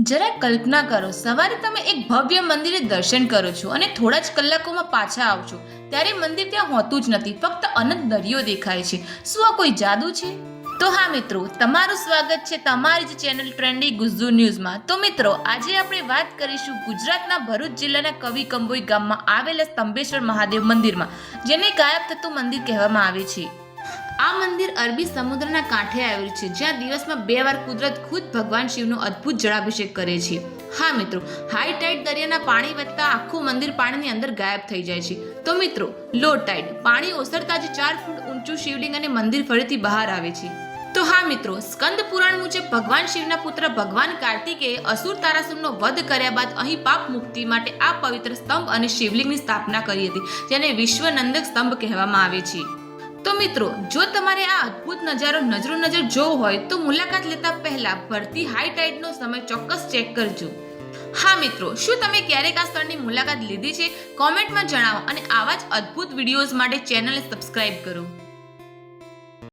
જરા કલ્પના કરો, સવારે તમે એક ભવ્ય મંદિરે દર્શન કરો છો અને થોડા જ કલાકોમાં પાછા આવો છો, ત્યારે મંદિર ત્યાં હોતું જ નથી, ફક્ત અનંત દરિયો દેખાય છે. શું આ કોઈ જાદુ છે? તો હા મિત્રો, તમારું સ્વાગત છે તમારી જ ચેનલ ટ્રેન્ડી ગુજ્જુ ન્યૂઝમાં. તો મિત્રો, આજે આપણે વાત કરીશું ગુજરાતના ભરૂચ જિલ્લાના કવિ કંબોઈ ગામમાં આવેલા સ્તંભેશ્વર મહાદેવ મંદિરમાં, જેને ગાયબ થતું મંદિર કહેવામાં આવે છે. આ મંદિર અરબી સમુદ્રના કાંઠે આવેલું છે, જ્યાં દિવસમાં 2 વાર કુદરત ખુદ ભગવાન શિવનો અદ્ભુત જળાભિષેક કરે છે. હા મિત્રો, હાઈ ટાઈડ દરિયાના પાણી વધતા આખું મંદિર પાણીની અંદર ગાયબ થઈ જાય છે. તો મિત્રો, લો ટાઈડ પાણી ઓસરતા જ 4 ફૂટ ઊંચું શિવલિંગ અને મંદિર ફરીથી બહાર આવે છે. તો હા મિત્રો, સ્કંદ પુરાણ મુજબ ભગવાન શિવના પુત્ર ભગવાન કાર્તિકેય અસુર તારાસુરનો વધ કર્યા બાદ અહીં પાપ મુક્તિ માટે આ પવિત્ર સ્તંભ અને શિવલિંગની સ્થાપના કરી હતી, જેને વિશ્વનંદક સ્તંભ કહેવામાં આવે છે. તો મિત્રો, જો તમારે આ અદ્ભુત નજારો નજરો જોવો હોય તો મુલાકાત લેતા પહેલા ભરતી હાઈ ટાઈડનો સમય ચોક્કસ ચેક કરજો. હા મિત્રો, શું તમે ક્યારેક આ સ્થળની મુલાકાત લીધી છે? કોમેન્ટમાં જણાવો અને આવા જ અદ્ભુત વિડીયોઝ માટે ચેનલને સબસ્ક્રાઇબ કરો.